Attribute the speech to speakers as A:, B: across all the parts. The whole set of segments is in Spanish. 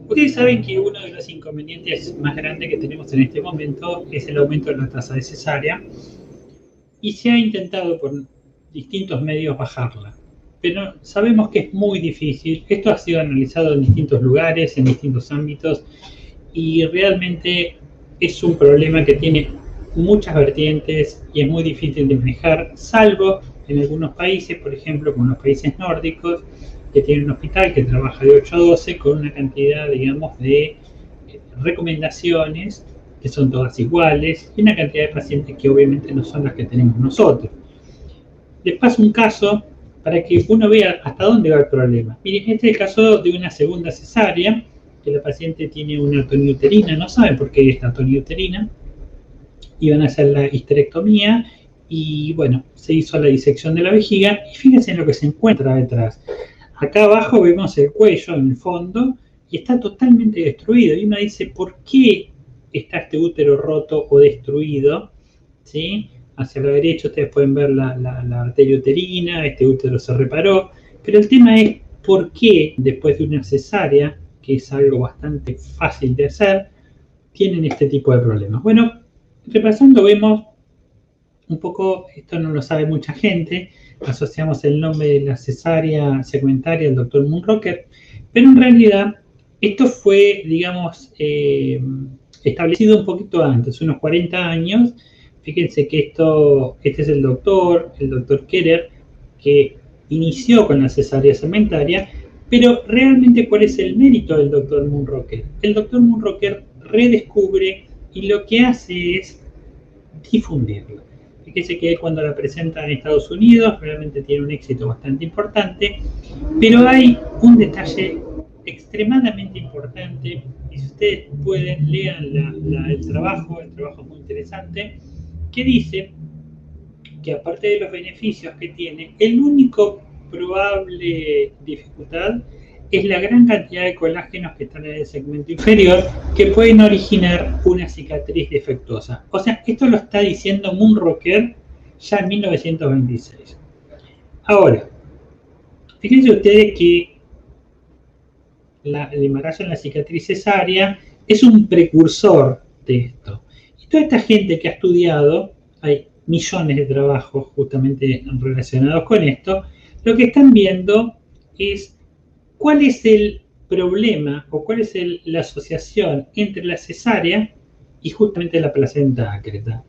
A: Ustedes saben que uno de los inconvenientes más grandes que tenemos en este momento es el aumento de la tasa de cesárea y se ha intentado por distintos medios bajarla. Pero sabemos que es muy difícil. Esto ha sido analizado en distintos lugares, en distintos ámbitos, y realmente es un problema que tiene muchas vertientes y es muy difícil de manejar, salvo en algunos países, por ejemplo, como los países nórdicos, que tienen un hospital que trabaja de 8 a 12 con una cantidad, digamos, de recomendaciones que son todas iguales y una cantidad de pacientes que obviamente no son las que tenemos nosotros. Les paso un caso para que uno vea hasta dónde va el problema. Miren, este es el caso de una segunda cesárea, que la paciente tiene una toniuterina, no saben por qué está toniuterina, iban a hacer la histerectomía y bueno, se hizo la disección de la vejiga y fíjense en lo que se encuentra detrás. Acá abajo vemos el cuello en el fondo y está totalmente destruido y uno dice, ¿por qué está este útero roto o destruido? ¿Sí? Hacia la derecha ustedes pueden ver la arteria uterina, este útero se reparó, pero el tema es por qué después de una cesárea, que es algo bastante fácil de hacer, tienen este tipo de problemas. Bueno, repasando vemos un poco, esto no lo sabe mucha gente, asociamos el nombre de la cesárea segmentaria al doctor Moonrocker, pero en realidad esto fue, digamos, establecido un poquito antes, unos 40 años. Fíjense que este es el doctor Keller, que inició con la cesárea segmentaria, pero realmente ¿cuál es el mérito del doctor Moonrocker? El doctor Moonrocker redescubre y lo que hace es difundirla. Fíjese que cuando la presenta en Estados Unidos realmente tiene un éxito bastante importante, pero hay un detalle extremadamente importante y si ustedes pueden lean el trabajo es muy interesante, que dice que aparte de los beneficios que tiene, el único probable dificultad es la gran cantidad de colágenos que están en el segmento inferior que pueden originar una cicatriz defectuosa. O sea, esto lo está diciendo Moonrocker ya en 1926. Ahora, fíjense ustedes que el embarazo en la cicatriz cesárea es un precursor de esto. Y toda esta gente que ha estudiado, hay millones de trabajos justamente relacionados con esto, lo que están viendo es cuál es el problema o cuál es la asociación entre la cesárea y justamente la placenta ácreta.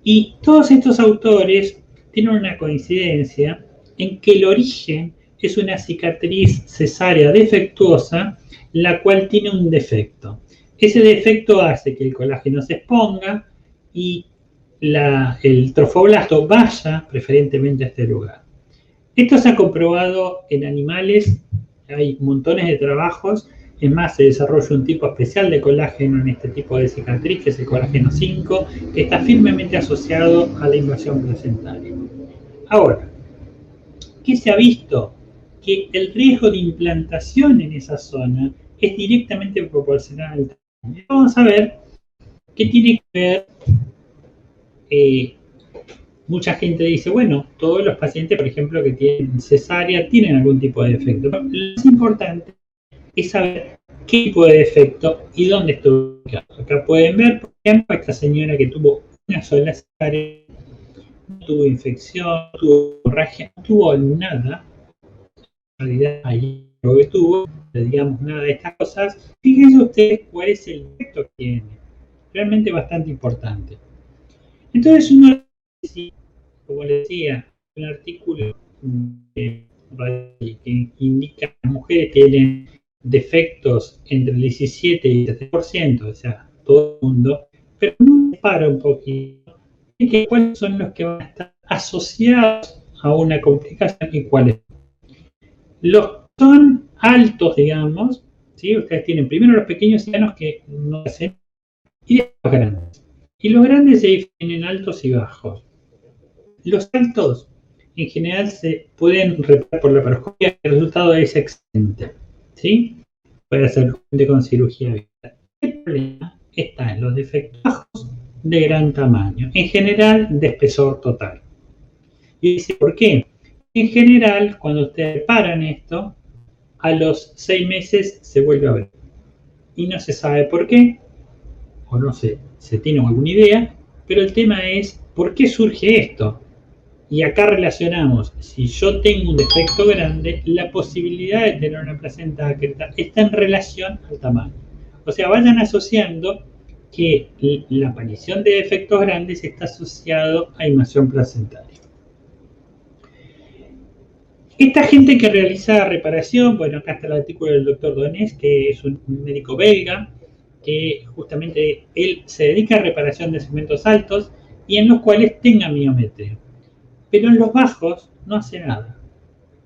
A: Y todos estos autores tienen una coincidencia en que el origen es una cicatriz cesárea defectuosa, la cual tiene un defecto. Ese defecto hace que el colágeno se exponga y el trofoblasto vaya preferentemente a este lugar. Esto se ha comprobado en animales, hay montones de trabajos, es más, se desarrolla un tipo especial de colágeno en este tipo de cicatriz, que es el colágeno 5, que está firmemente asociado a la invasión placentaria. Ahora, ¿qué se ha visto? Que el riesgo de implantación en esa zona es directamente proporcional al tamaño. Vamos a ver qué tiene que ver. Mucha gente dice, bueno, todos los pacientes, por ejemplo, que tienen cesárea, tienen algún tipo de defecto. Pero lo más importante es saber qué tipo de defecto y dónde está ubicado. Acá pueden ver, por ejemplo, esta señora que tuvo una sola cesárea, no tuvo infección, no tuvo hemorragia, no tuvo nada. En realidad, ahí lo que tuvo, no digamos nada de estas cosas. Fíjense ustedes cuál es el defecto que tiene. Realmente bastante importante. Entonces, uno como les decía, un artículo que indica que las mujeres tienen defectos entre el 17 y el 30%, o sea, todo el mundo, pero no para un poquito, y que cuáles son los que van a estar asociados a una complicación y cuáles. Los son altos, digamos, ¿sí? Ustedes tienen primero los pequeños cianos que no hacen, y después los grandes. Y los grandes se definen en altos y bajos. Los altos en general se pueden reparar por la paroscopia, el resultado es excelente, ¿sí? Puede ser con cirugía abierta. El problema está en los defectos bajos de gran tamaño, en general de espesor total. Y dice, ¿por qué? En general, cuando ustedes reparan esto, a los 6 meses se vuelve a ver. y no se sabe por qué, o no sé, se tiene alguna idea, pero el tema es, ¿por qué surge esto? Y acá relacionamos, si yo tengo un defecto grande, la posibilidad de tener una placenta acreta está en relación al tamaño. O sea, vayan asociando que la aparición de defectos grandes está asociado a invasión placentaria. Esta gente que realiza reparación, bueno, acá está el artículo del doctor Donés, que es un médico belga, que justamente él se dedica a reparación de segmentos altos y en los cuales tenga miometría. Pero en los bajos no hace nada.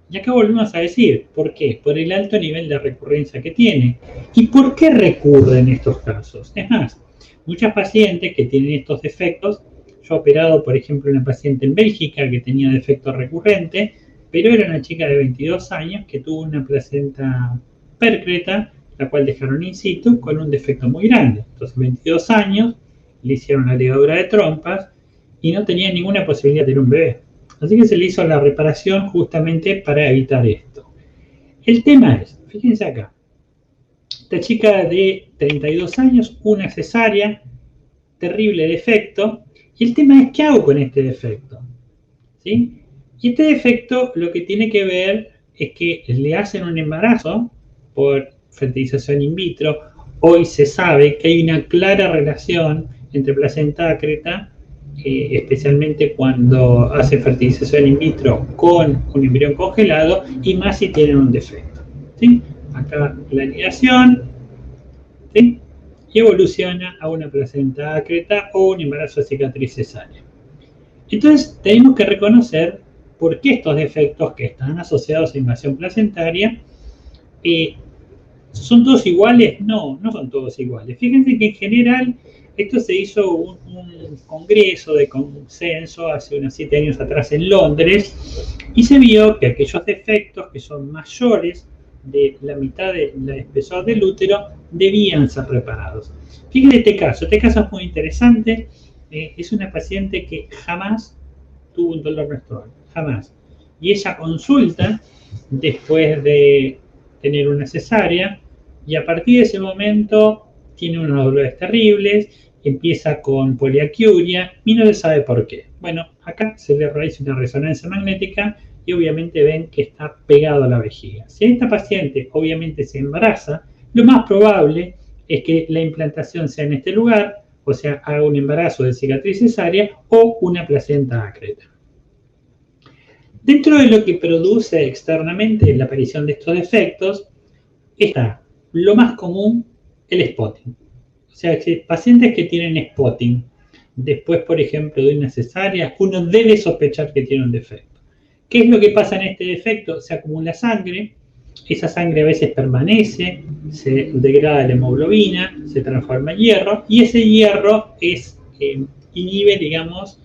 A: Y acá volvemos a decir, ¿por qué? Por el alto nivel de recurrencia que tiene. ¿Y por qué recurre en estos casos? Es más, muchas pacientes que tienen estos defectos, yo he operado, por ejemplo, una paciente en Bélgica que tenía defecto recurrente, pero era una chica de 22 años que tuvo una placenta pércreta, la cual dejaron in situ con un defecto muy grande. Entonces, 22 años, le hicieron la ligadura de trompas y no tenía ninguna posibilidad de tener un bebé. Así que se le hizo la reparación justamente para evitar esto. El tema es, fíjense acá, esta chica de 32 años, una cesárea, terrible defecto, y el tema es, ¿qué hago con este defecto? ¿Sí? Y este defecto lo que tiene que ver es que le hacen un embarazo por fertilización in vitro. Hoy se sabe que hay una clara relación entre placenta acreta, especialmente cuando hace fertilización in vitro con un embrión congelado y más si tienen un defecto. ¿Sí? Acá la anidación, ¿sí? Y evoluciona a una placenta acreta o un embarazo de cicatriz cesárea. Entonces tenemos que reconocer por qué estos defectos que están asociados a invasión placentaria ¿son todos iguales? No, no son todos iguales. Fíjense que en general esto se hizo un congreso de consenso hace unos 7 años atrás en Londres y se vio que aquellos defectos que son mayores de la mitad del espesor del útero debían ser reparados. Fíjense este caso es muy interesante. Es una paciente que jamás tuvo un dolor menstrual, jamás. Y ella consulta después de tener una cesárea y a partir de ese momento tiene unos dolores terribles, empieza con poliaquiuria y no se sabe por qué. Bueno, acá se le realiza una resonancia magnética y obviamente ven que está pegado a la vejiga. Si esta paciente obviamente se embaraza, lo más probable es que la implantación sea en este lugar, o sea, haga un embarazo de cicatriz cesárea o una placenta acreta. Dentro de lo que produce externamente la aparición de estos defectos, está lo más común, el spotting. O sea, que pacientes que tienen spotting, después, por ejemplo, de una cesárea, uno debe sospechar que tiene un defecto. ¿Qué es lo que pasa en este defecto? Se acumula sangre, esa sangre a veces permanece, se degrada la hemoglobina, se transforma en hierro, y ese hierro inhibe, digamos,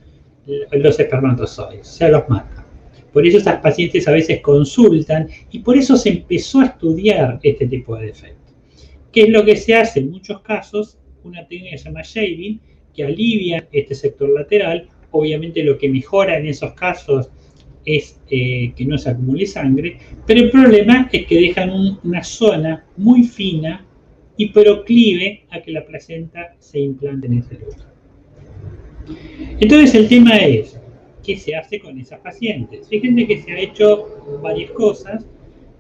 A: los espermatozoides, o sea, los mata. Por eso esas pacientes a veces consultan y por eso se empezó a estudiar este tipo de defectos. ¿Qué es lo que se hace en muchos casos? Una técnica que se llama shaving, que alivia este sector lateral. Obviamente lo que mejora en esos casos es que no se acumule sangre, pero el problema es que dejan una zona muy fina y proclive a que la placenta se implante en ese lugar. Entonces el tema es, ¿qué se hace con esas pacientes? Fíjense que se ha hecho varias cosas,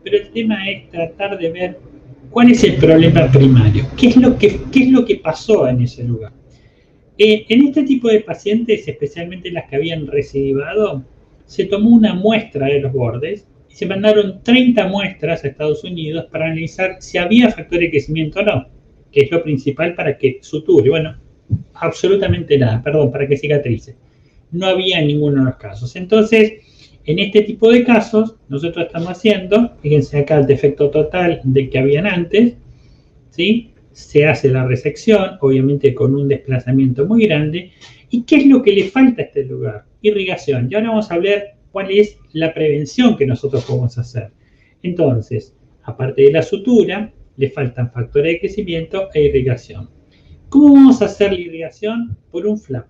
A: pero el tema es tratar de ver cuál es el problema primario, qué es lo que pasó en ese lugar. En este tipo de pacientes, especialmente las que habían recidivado, se tomó una muestra de los bordes y se mandaron 30 muestras a Estados Unidos para analizar si había factor de crecimiento o no, que es lo principal para que suture. Bueno, absolutamente nada, para que cicatrice. No había ninguno de los casos. Entonces, en este tipo de casos, nosotros estamos haciendo, fíjense acá el defecto total del que habían antes, ¿sí? Se hace la resección, obviamente con un desplazamiento muy grande. ¿Y qué es lo que le falta a este lugar? Irrigación. Y ahora vamos a ver cuál es la prevención que nosotros podemos hacer. Entonces, aparte de la sutura, le faltan factores de crecimiento e irrigación. ¿Cómo vamos a hacer la irrigación? Por un flap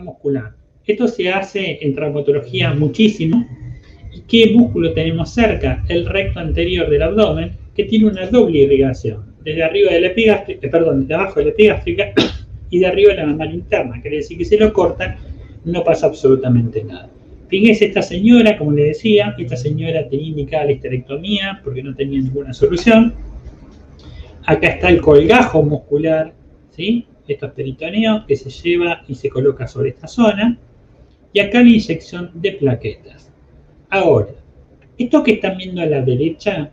A: muscular. Esto se hace en traumatología muchísimo. ¿Y qué músculo tenemos cerca? El recto anterior del abdomen, que tiene una doble irrigación. desde arriba de la epigástrica, perdón, desde abajo de la epigástrica y de arriba de la mamal interna. Quiere decir que si lo cortan, no pasa absolutamente nada. Fíjense, esta señora, como les decía, esta señora tenía indicada la histerectomía porque no tenía ninguna solución. Acá está el colgajo muscular, ¿sí? Esto es peritoneo que se lleva y se coloca sobre esta zona. Y acá la inyección de plaquetas. Ahora, esto que están viendo a la derecha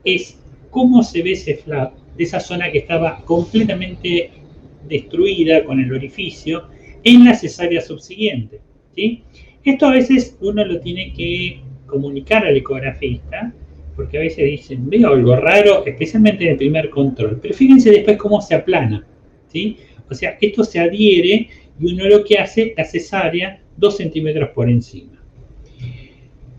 A: es cómo se ve ese flap de esa zona que estaba completamente destruida con el orificio en la cesárea subsiguiente, ¿sí? Esto a veces uno lo tiene que comunicar al ecografista, porque a veces dicen, veo algo raro, especialmente en el primer control, pero fíjense después cómo se aplana, ¿sí? O sea, esto se adhiere y uno lo que hace, la cesárea, 2 centímetros por encima.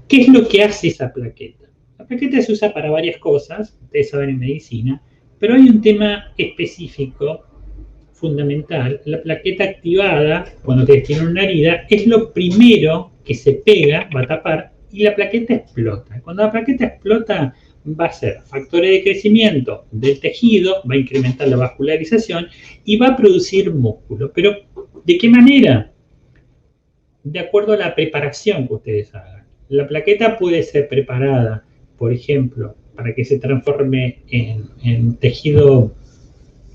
A: ¿Qué es lo que hace esa plaqueta? La plaqueta se usa para varias cosas, ustedes saben en medicina, pero hay un tema específico, fundamental. La plaqueta activada, cuando ustedes tienen una herida, es lo primero que se pega, va a tapar, y la plaqueta explota. Cuando la plaqueta explota, va a ser factores de crecimiento del tejido, va a incrementar la vascularización y va a producir músculo. Pero, ¿de qué manera? De acuerdo a la preparación que ustedes hagan. La plaqueta puede ser preparada, por ejemplo, para que se transforme en tejido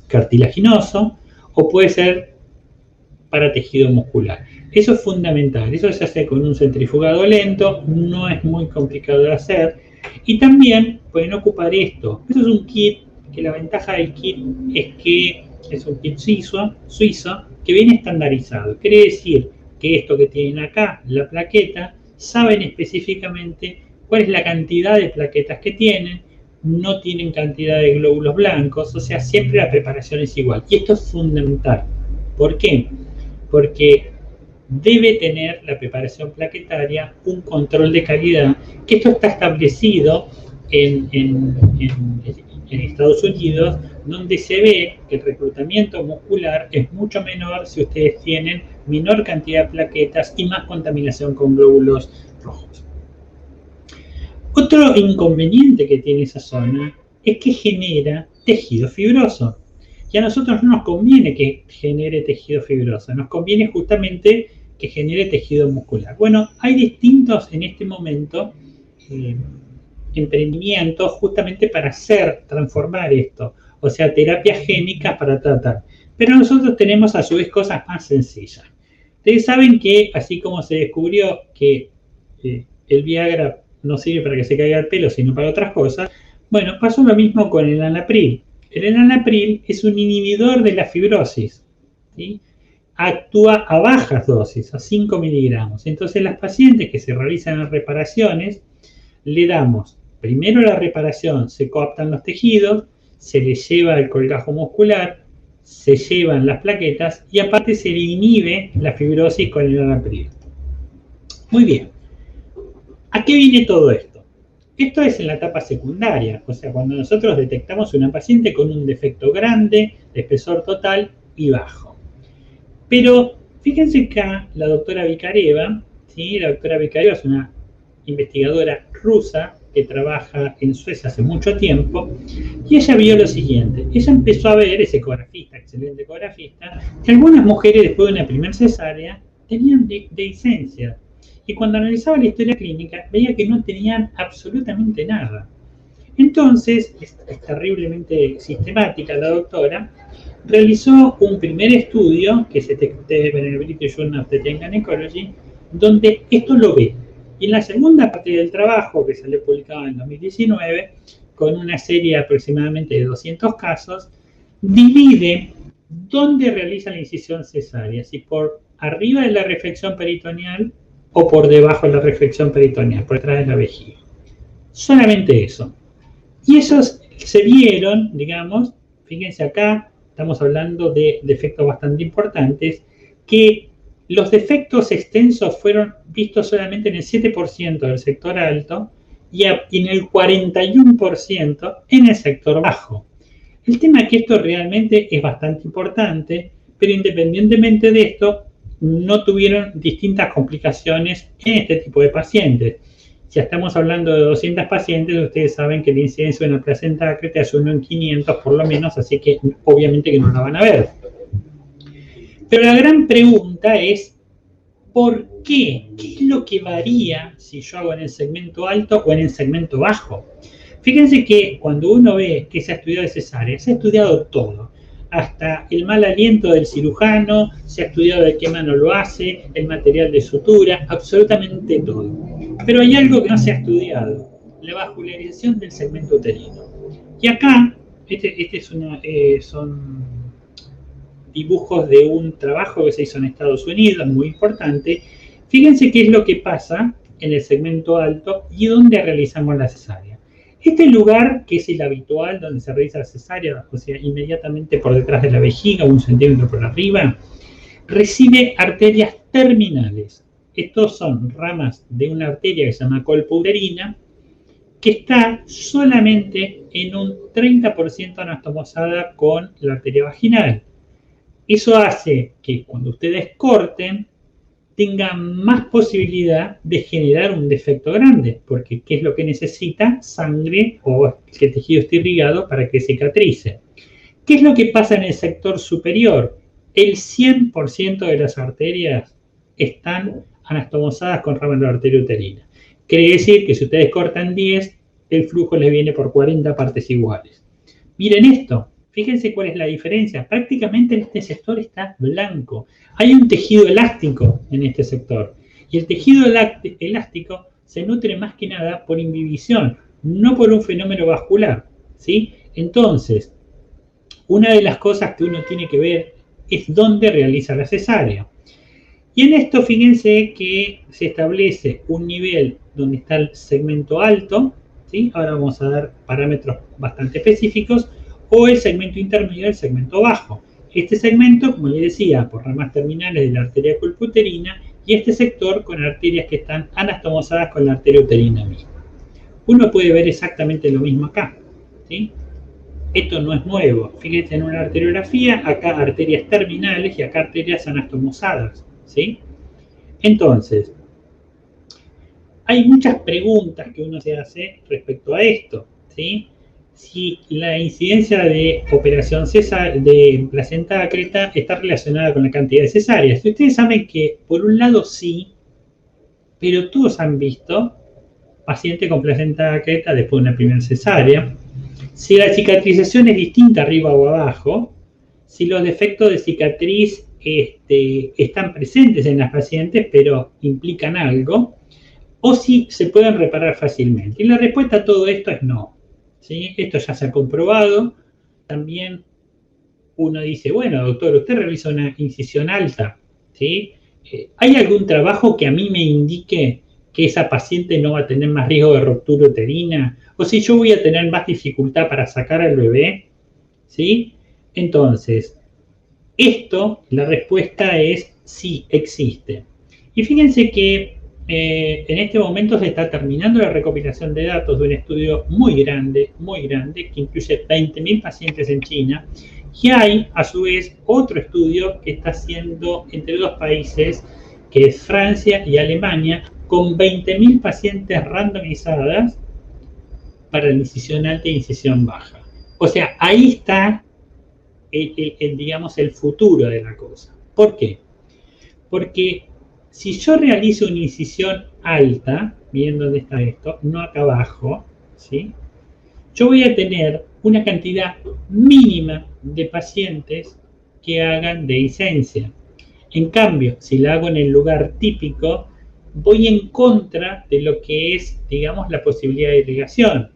A: cartilaginoso, o puede ser para tejido muscular. Eso es fundamental. Eso se hace con un centrifugado lento, no es muy complicado de hacer. Y también pueden ocupar esto. Eso es un kit, que la ventaja del kit es que es un kit suizo que viene estandarizado. Quiere decir que esto que tienen acá, la plaqueta, saben específicamente cuál es la cantidad de plaquetas que tienen, no tienen cantidad de glóbulos blancos, o sea, siempre la preparación es igual. Y esto es fundamental. ¿Por qué? Porque debe tener la preparación plaquetaria un control de calidad, que esto está establecido en Estados Unidos, donde se ve que el reclutamiento muscular es mucho menor si ustedes tienen menor cantidad de plaquetas y más contaminación con glóbulos rojos. Otro inconveniente que tiene esa zona es que genera tejido fibroso. Y a nosotros no nos conviene que genere tejido fibroso, nos conviene justamente que genere tejido muscular. Bueno, hay distintos en este momento emprendimientos justamente para transformar esto, o sea, terapias génicas para tratar. Pero nosotros tenemos a su vez cosas más sencillas. Ustedes saben que así como se descubrió que el Viagra no sirve para que se caiga el pelo, sino para otras cosas, bueno, pasó lo mismo con el enalapril. El enalapril es un inhibidor de la fibrosis, ¿sí? Actúa a bajas dosis, a 5 miligramos. Entonces, las pacientes que se realizan las reparaciones, le damos primero la reparación, se coaptan los tejidos, se les lleva el colgajo muscular, se llevan las plaquetas y aparte se le inhibe la fibrosis con el enalapril. Muy bien. ¿A qué viene todo esto? Esto es en la etapa secundaria, o sea, cuando nosotros detectamos una paciente con un defecto grande, de espesor total y bajo. Pero fíjense que la doctora Vikareva, ¿sí? La doctora Vikareva es una investigadora rusa que trabaja en Suecia hace mucho tiempo, y ella vio lo siguiente. Ella empezó a ver, es ecografista, excelente ecografista, que algunas mujeres después de una primera cesárea tenían dehiscencia. Y cuando analizaba la historia clínica, veía que no tenían absolutamente nada. Entonces, es terriblemente sistemática la doctora, realizó un primer estudio, que se ve en el British Journal of Gynecology, donde esto lo ve. Y en la segunda parte del trabajo, que salió publicado en 2019, con una serie aproximadamente de 200 casos, divide dónde realiza la incisión cesárea, si por arriba de la reflexión peritoneal o por debajo de la reflexión peritoneal, por detrás de la vejiga. Solamente eso. Y esos se vieron, digamos, fíjense acá, estamos hablando de defectos bastante importantes, que los defectos extensos fueron vistos solamente en el 7% del sector alto y en el 41% en el sector bajo. El tema es que esto realmente es bastante importante, pero independientemente de esto, no tuvieron distintas complicaciones en este tipo de pacientes. Si estamos hablando de 200 pacientes, ustedes saben que la incidencia de una placenta acreta es 1 en 500 por lo menos, así que obviamente que no la van a ver. Pero la gran pregunta es, ¿por qué? ¿Qué es lo que varía si yo hago en el segmento alto o en el segmento bajo? Fíjense que cuando uno ve que se ha estudiado de cesárea, se ha estudiado todo. Hasta el mal aliento del cirujano, se ha estudiado de qué mano lo hace, el material de sutura, absolutamente todo. Pero hay algo que no se ha estudiado, la vascularización del segmento uterino. Y acá, son dibujos de un trabajo que se hizo en Estados Unidos, muy importante. Fíjense qué es lo que pasa en el segmento alto y dónde realizamos la cesárea. Este lugar, que es el habitual donde se realiza la cesárea, o sea, inmediatamente por detrás de la vejiga, 1 centímetro por arriba, recibe arterias terminales. Estos son ramas de una arteria que se llama colpa uterina, que está solamente en un 30% anastomosada con la arteria vaginal. Eso hace que cuando ustedes corten, tengan más posibilidad de generar un defecto grande, porque ¿qué es lo que necesita? Sangre o que el tejido esté irrigado para que cicatrice. ¿Qué es lo que pasa en el sector superior? El 100% de las arterias están anastomosadas con ramas de la arteria uterina. Quiere decir que si ustedes cortan 10, el flujo les viene por 40 partes iguales. Miren esto. Fíjense cuál es la diferencia. Prácticamente en este sector está blanco. Hay un tejido elástico en este sector. Y el tejido elástico se nutre más que nada por imbibición, no por un fenómeno vascular, ¿sí? Entonces, una de las cosas que uno tiene que ver es dónde realiza la cesárea. Y en esto fíjense que se establece un nivel donde está el segmento alto, ¿sí? Ahora vamos a dar parámetros bastante específicos, o el segmento intermedio, el segmento bajo. Este segmento, como les decía, por ramas terminales de la arteria colputerina, y este sector con arterias que están anastomosadas con la arteria uterina misma. Uno puede ver exactamente lo mismo acá, ¿sí? Esto no es nuevo. Fíjense en una arteriografía, acá arterias terminales y acá arterias anastomosadas, ¿sí? Entonces, hay muchas preguntas que uno se hace respecto a esto, ¿sí? Si la incidencia de operación de placenta acreta está relacionada con la cantidad de cesáreas. Ustedes saben que, por un lado, sí, pero todos han visto pacientes con placenta acreta después de una primera cesárea. Si la cicatrización es distinta arriba o abajo, si los defectos de cicatriz están presentes en las pacientes, pero implican algo, o si se pueden reparar fácilmente. Y la respuesta a todo esto es no. ¿Sí? Esto ya se ha comprobado. También uno dice, bueno, doctor, usted realiza una incisión alta, ¿sí? ¿Hay algún trabajo que a mí me indique que esa paciente no va a tener más riesgo de ruptura uterina? O si yo voy a tener más dificultad para sacar al bebé, ¿sí? Entonces, la respuesta es sí, existe. Y fíjense que en este momento se está terminando la recopilación de datos de un estudio muy grande, que incluye 20.000 pacientes en China, y hay, a su vez, otro estudio que está haciendo entre dos países, que es Francia y Alemania, con 20.000 pacientes randomizadas para la incisión alta e incisión baja. O sea, ahí está, digamos, el futuro de la cosa. ¿Por qué? Porque si yo realizo una incisión alta, miren dónde está esto, no acá abajo, ¿sí? Yo voy a tener una cantidad mínima de pacientes que hagan dehiscencia. En cambio, si la hago en el lugar típico, voy en contra de lo que es, digamos, la posibilidad de irrigación,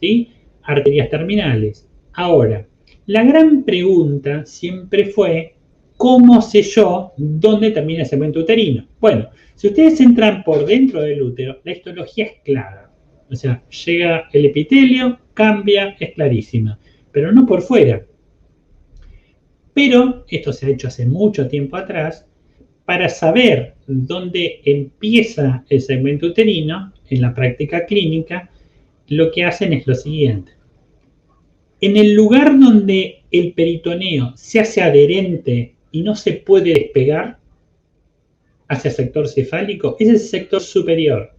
A: ¿sí? Arterias terminales. Ahora, la gran pregunta siempre fue, ¿cómo sé yo dónde termina el segmento uterino? Bueno, si ustedes entran por dentro del útero, la histología es clara. O sea, llega el epitelio, cambia, es clarísima, pero no por fuera. Pero esto se ha hecho hace mucho tiempo atrás. Para saber dónde empieza el segmento uterino, en la práctica clínica, lo que hacen es lo siguiente. En el lugar donde el peritoneo se hace adherente y no se puede despegar hacia el sector cefálico, es el sector superior.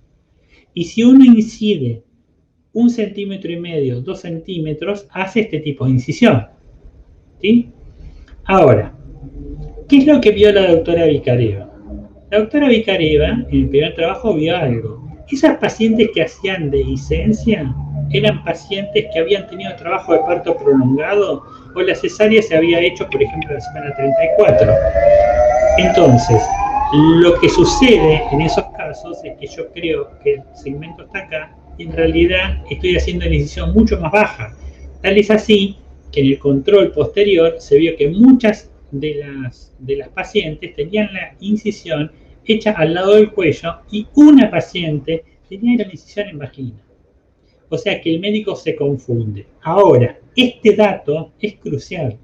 A: Y si uno incide 1,5 centímetros, 2 centímetros, hace este tipo de incisión. ¿Sí? Ahora, ¿qué es lo que vio la doctora Vicareva? La doctora Vicareva, en el primer trabajo, vio algo. Esas pacientes que hacían dehiscencia eran pacientes que habían tenido trabajo de parto prolongado o la cesárea se había hecho, por ejemplo, en la semana 34. Entonces, lo que sucede en esos casos es que yo creo que el segmento está acá y en realidad estoy haciendo una incisión mucho más baja. Tal es así que en el control posterior se vio que muchas de las pacientes tenían la incisión hecha al lado del cuello y una paciente tenía la incisión en vagina. O sea que el médico se confunde. Ahora, este dato es crucial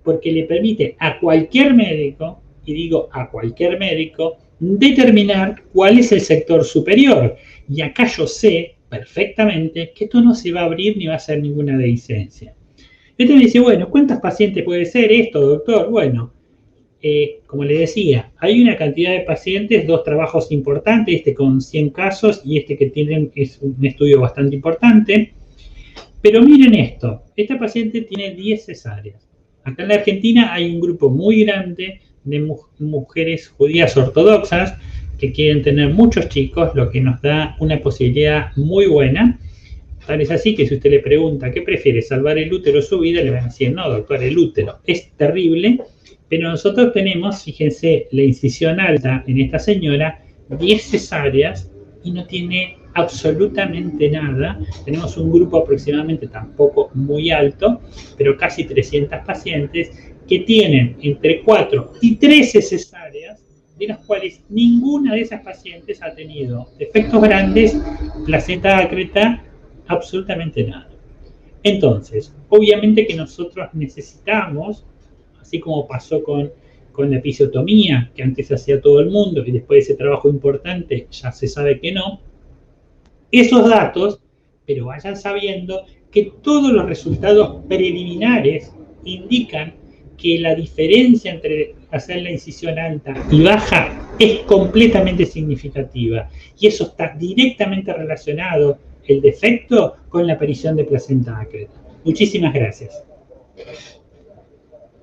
A: porque le permite a cualquier médico, y digo a cualquier médico, determinar cuál es el sector superior. Y acá yo sé perfectamente que esto no se va a abrir ni va a hacer ninguna dehiscencia. Este me dice, bueno, ¿cuántas pacientes puede ser esto, doctor? Bueno, como le decía, hay una cantidad de pacientes, 2 trabajos importantes, este con 100 casos y este que tienen es un estudio bastante importante. Pero miren esto, esta paciente tiene 10 cesáreas. Acá en la Argentina hay un grupo muy grande de mujeres judías ortodoxas que quieren tener muchos chicos, lo que nos da una posibilidad muy buena. Tal es así que si usted le pregunta qué prefiere, salvar el útero o su vida, le van a decir, no, doctor, el útero. Es terrible, pero nosotros tenemos, fíjense, la incisión alta en esta señora, 10 cesáreas y no tiene absolutamente nada. Tenemos un grupo aproximadamente tampoco muy alto, pero casi 300 pacientes que tienen entre 4 y 13 cesáreas, de las cuales ninguna de esas pacientes ha tenido defectos grandes, placenta ácreta, absolutamente nada. Entonces, obviamente que nosotros necesitamos, así como pasó con la episiotomía, que antes hacía todo el mundo y después de ese trabajo importante ya se sabe que no, esos datos, pero vayan sabiendo que todos los resultados preliminares indican que la diferencia entre hacer la incisión alta y baja es completamente significativa. Y eso está directamente relacionado, el defecto, con la aparición de placenta ácreta. Muchísimas gracias.